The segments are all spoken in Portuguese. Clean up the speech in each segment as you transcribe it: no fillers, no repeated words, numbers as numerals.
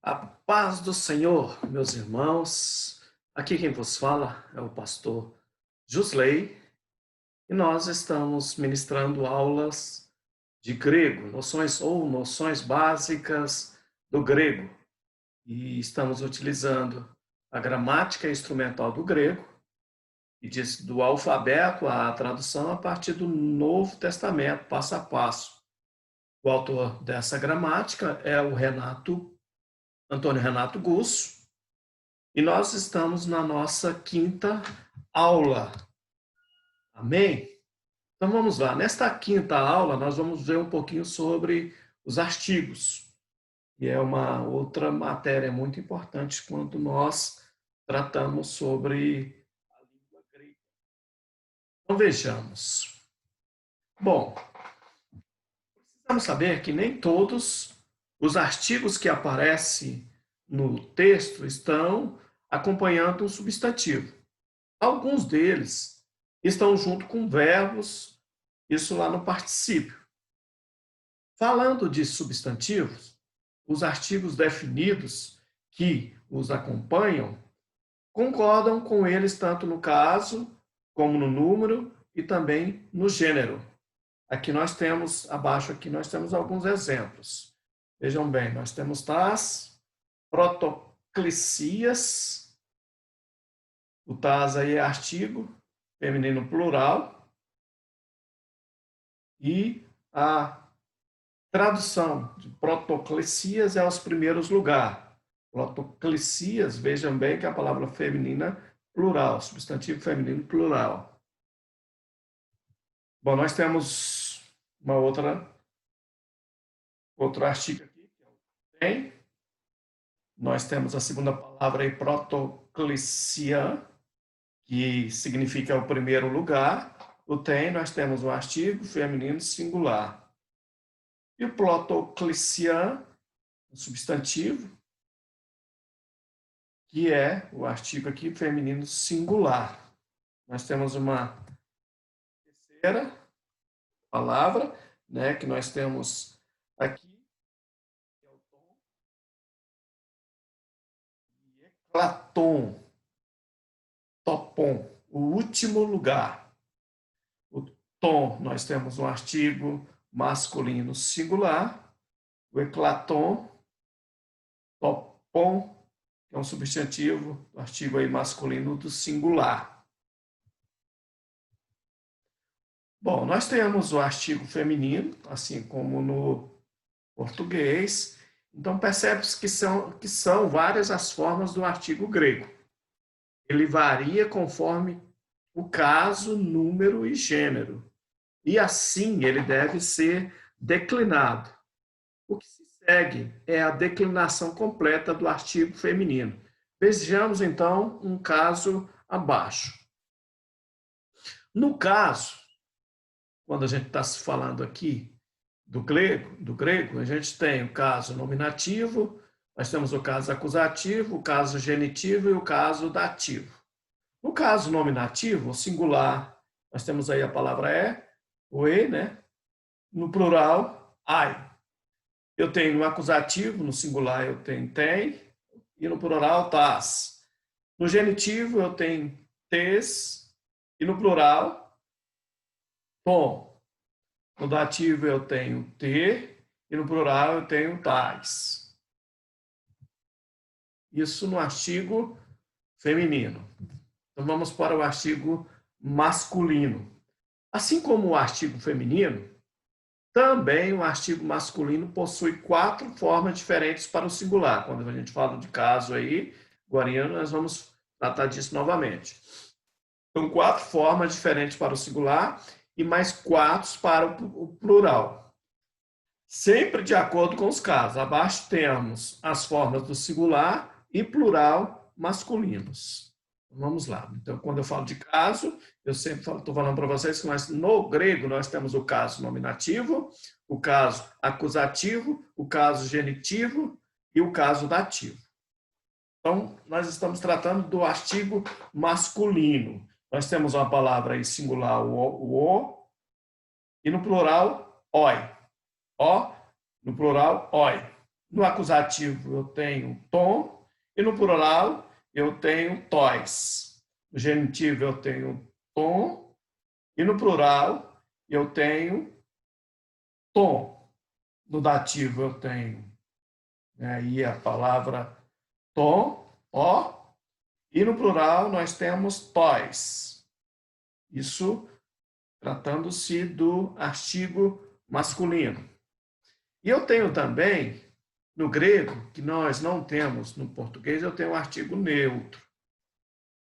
A paz do Senhor, meus irmãos. Aqui quem vos fala é o pastor Jusley e nós estamos ministrando aulas de grego, noções básicas do grego. E estamos utilizando a gramática instrumental do grego e do alfabeto à tradução a partir do Novo Testamento, passo a passo. O autor dessa gramática é o Antônio Renato Gusso. E nós estamos na nossa quinta aula. Amém? Então vamos lá. Nesta quinta aula, nós vamos ver um pouquinho sobre os artigos. E é uma outra matéria muito importante quando nós tratamos sobre a língua grega. Então vejamos. Bom, precisamos saber que nem todos os artigos que aparecem no texto estão acompanhando um substantivo. Alguns deles estão junto com verbos, isso lá no particípio. Falando de substantivos, os artigos definidos que os acompanham concordam com eles tanto no caso, como no número e também no gênero. Aqui nós temos, abaixo aqui nós temos alguns exemplos. Vejam bem, nós temos tas, protoclicias, o tas aí é artigo, feminino plural, e a tradução de protoclecias é os primeiros lugares. Protoclecias, vejam bem que é a palavra feminina plural, substantivo feminino plural. Bom, nós temos uma outro artigo aqui, que é o tem. Nós temos a segunda palavra aí, protoclecia, que significa o primeiro lugar. O tem, nós temos um artigo feminino singular. E o protoclician, o substantivo, que é o artigo aqui feminino singular. Nós temos uma terceira palavra, né, que nós temos aqui, que é o tom, e eclaton, topon, o último lugar. O tom, nós temos um artigo masculino singular, o eclaton, topon, que é um substantivo, artigo aí masculino do singular. Bom, nós temos o artigo feminino, assim como no português. Então, percebe-se que são várias as formas do artigo grego. Ele varia conforme o caso, número e gênero. E assim ele deve ser declinado. O que se segue é a declinação completa do artigo feminino. Vejamos, então, um caso abaixo. No caso, quando a gente está se falando aqui do grego, a gente tem o caso nominativo, nós temos o caso acusativo, o caso genitivo e o caso dativo. No caso nominativo, o singular, nós temos aí a palavra o né? No plural, ai. Eu tenho no acusativo, no singular eu tenho tem, e no plural, tas. No genitivo eu tenho tes, e no plural, tom. No dativo eu tenho ter, e no plural eu tenho tais. Isso no artigo feminino. Então vamos para o artigo masculino. Assim como o artigo feminino, também o artigo masculino possui 4 formas diferentes para o singular. Quando a gente fala de caso aí, guariano, nós vamos tratar disso novamente. Então, 4 formas diferentes para o singular e mais 4 para o plural. Sempre de acordo com os casos. Abaixo temos as formas do singular e plural masculinos. Vamos lá. Então, quando eu falo de caso, eu sempre estou falando para vocês que no grego nós temos o caso nominativo, o caso acusativo, o caso genitivo e o caso dativo. Então, nós estamos tratando do artigo masculino. Nós temos uma palavra aí singular, o, e no plural, oi. O, no plural, oi. No acusativo eu tenho tom e no plural eu tenho tóis. No genitivo eu tenho tom e no plural eu tenho tom. No dativo eu tenho aí a palavra tom, ó, e no plural nós temos tóis. Isso tratando-se do artigo masculino. E eu tenho também, no grego, que nós não temos no português, eu tenho o artigo neutro.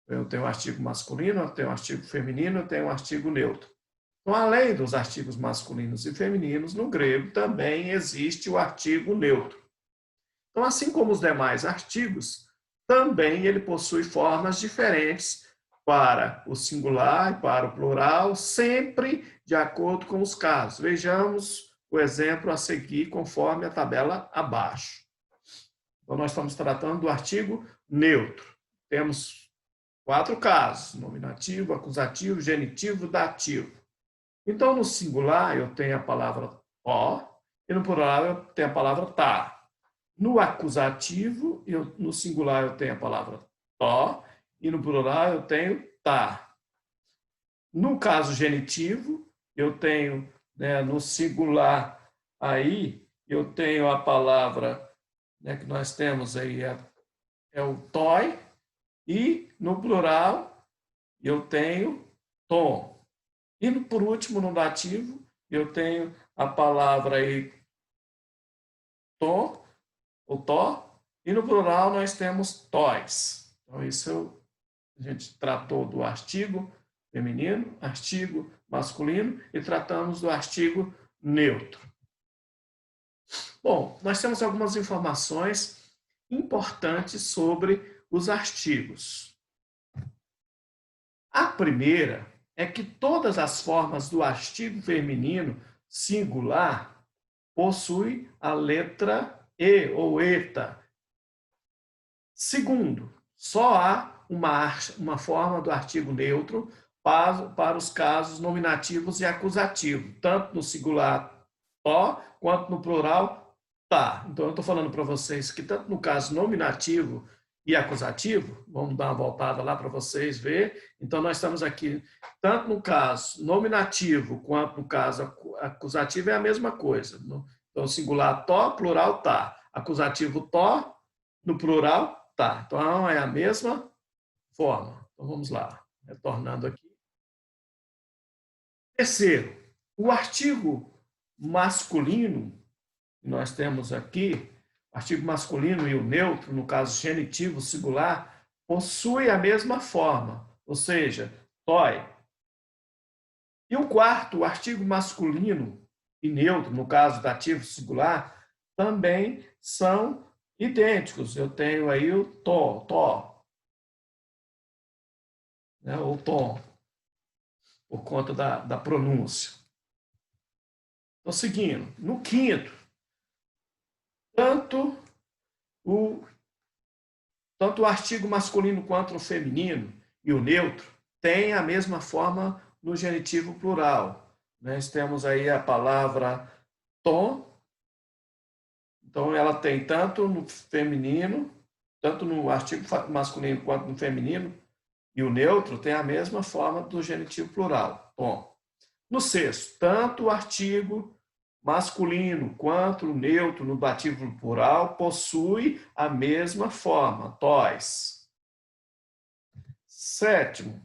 Eu tenho o artigo masculino, eu tenho o artigo feminino, eu tenho o artigo neutro. Então, além dos artigos masculinos e femininos, no grego também existe o artigo neutro. Então, assim como os demais artigos, também ele possui formas diferentes para o singular e para o plural, sempre de acordo com os casos. Vejamos o exemplo a seguir, conforme a tabela abaixo. Então, nós estamos tratando do artigo neutro. Temos 4 casos: nominativo, acusativo, genitivo, dativo. Então, no singular, eu tenho a palavra ó, e no plural, eu tenho a palavra tá. No acusativo, no singular, eu tenho a palavra tó, e no plural, eu tenho tá. No caso genitivo, eu tenho, no singular, aí, eu tenho a palavra que nós temos aí, é o toi, e no plural, eu tenho tom. E por último, no dativo, eu tenho a palavra aí tom, o tó, e no plural nós temos tóis. Então, isso a gente tratou do artigo feminino, artigo masculino e tratamos do artigo neutro. Bom, nós temos algumas informações importantes sobre os artigos. A primeira é que todas as formas do artigo feminino singular possuem a letra e ou eta. Segundo, só há uma forma do artigo neutro para os casos nominativos e acusativos, tanto no singular ó, quanto no plural tá. Então, eu estou falando para vocês que tanto no caso nominativo e acusativo, vamos dar uma voltada lá para vocês verem. Então, nós estamos aqui, tanto no caso nominativo quanto no caso acusativo é a mesma coisa. Então, singular tó, plural tá. Acusativo tó, no plural tá. Então, é a mesma forma. Então, vamos lá, retornando aqui. Terceiro, o artigo masculino, que nós temos aqui, o artigo masculino e o neutro, no caso genitivo, singular, possui a mesma forma, ou seja, toi. E o quarto, o artigo masculino e neutro, no caso dativo singular, também são idênticos. Eu tenho aí o tó, né, ou tom, por conta da pronúncia. Então, seguindo, no quinto, tanto o artigo masculino quanto o feminino e o neutro têm a mesma forma no genitivo plural. Nós temos aí a palavra tom, então ela tem tanto no feminino, tanto no artigo masculino quanto no feminino, e o neutro tem a mesma forma do genitivo plural, tom. No sexto, tanto o artigo masculino quanto o neutro no dativo plural possui a mesma forma, tois. Sétimo,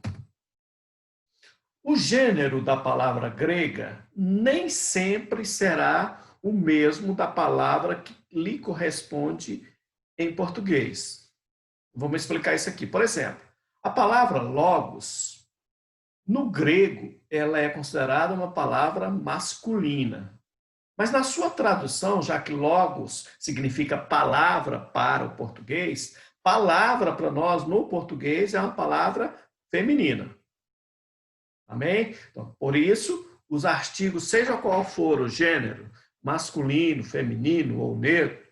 o gênero da palavra grega nem sempre será o mesmo da palavra que lhe corresponde em português. Vamos explicar isso aqui. Por exemplo, a palavra logos, no grego, ela é considerada uma palavra masculina. Mas na sua tradução, já que logos significa palavra para o português, palavra para nós no português é uma palavra feminina. Amém? Então, por isso, os artigos, seja qual for o gênero, masculino, feminino ou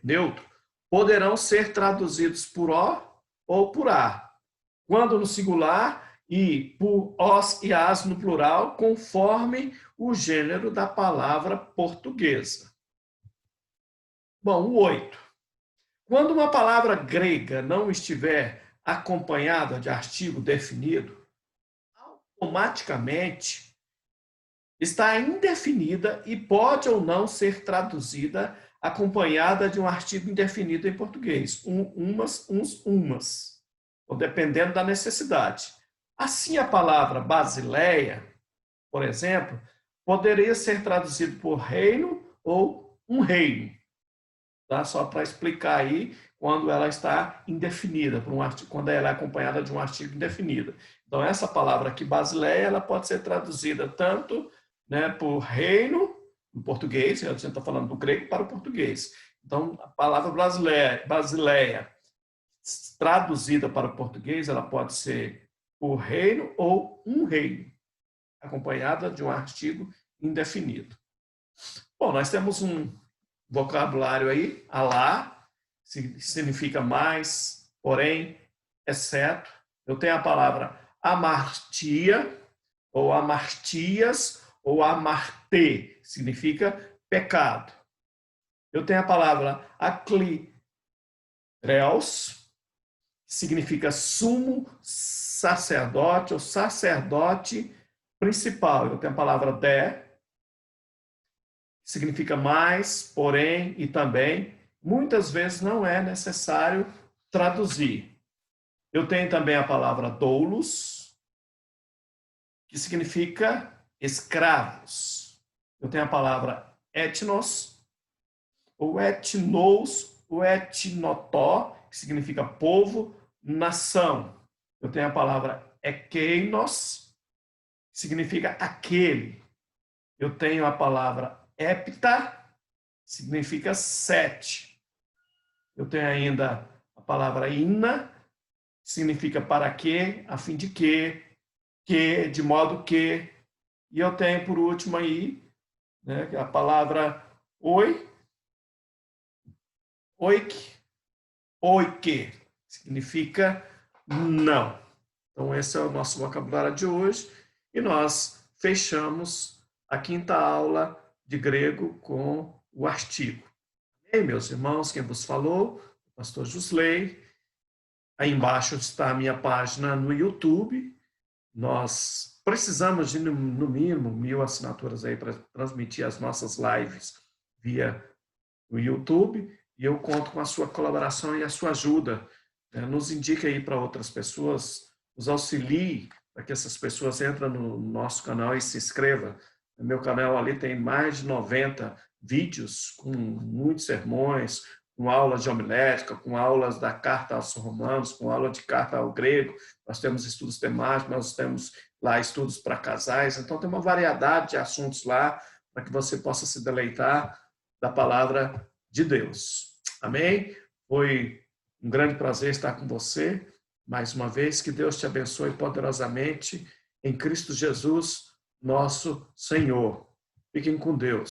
neutro, poderão ser traduzidos por o ou por a, quando no singular e por os e as no plural, conforme o gênero da palavra portuguesa. Bom, o 8. Quando uma palavra grega não estiver acompanhada de artigo definido, automaticamente está indefinida e pode ou não ser traduzida acompanhada de um artigo indefinido em português, umas, uns, umas, ou dependendo da necessidade. Assim, a palavra Basileia, por exemplo, poderia ser traduzido por reino ou um reino, tá? Só para explicar aí quando ela está indefinida, por um artigo, quando ela é acompanhada de um artigo indefinido. Então, essa palavra aqui, Basileia, ela pode ser traduzida tanto, né, por reino, em português, a gente está falando do grego para o português. Então, a palavra Basileia, traduzida para o português, ela pode ser por reino ou um reino, acompanhada de um artigo indefinido. Bom, nós temos um vocabulário aí, alá, significa mais, porém, exceto. Eu tenho a palavra amartia, ou amartias, ou amarte, significa pecado. Eu tenho a palavra aclireos, significa sumo sacerdote, ou sacerdote principal. Eu tenho a palavra significa mais, porém e também. Muitas vezes não é necessário traduzir. Eu tenho também a palavra doulos, que significa escravos. Eu tenho a palavra etnos, ou etnos, ou etnotó, que significa povo, nação. Eu tenho a palavra ekeinos, que significa aquele. Eu tenho a palavra hepta, significa 7. Eu tenho ainda a palavra ina, significa para quê, a fim de quê, que, de modo que. E eu tenho, por último, aí, né, a palavra oi, oik, oike, significa não. Então, esse é o nosso vocabulário de hoje. E nós fechamos a 5ª aula de grego com o artigo. E aí, meus irmãos, quem vos falou, o pastor Jusley. Aí embaixo está a minha página no YouTube. Nós precisamos de, no mínimo, 1000 assinaturas aí para transmitir as nossas lives via o YouTube. E eu conto com a sua colaboração e a sua ajuda. Nos indique aí para outras pessoas, nos auxilie para que essas pessoas entrem no nosso canal e se inscrevam. No meu canal ali tem mais de 90 vídeos com muitos sermões, com aulas de homilética, com aulas da carta aos romanos, com aula de carta ao grego. Nós temos estudos temáticos, nós temos lá estudos para casais. Então, tem uma variedade de assuntos lá para que você possa se deleitar da palavra de Deus. Amém? Foi um grande prazer estar com você. Mais uma vez, que Deus te abençoe poderosamente em Cristo Jesus, nosso Senhor. Fiquem com Deus.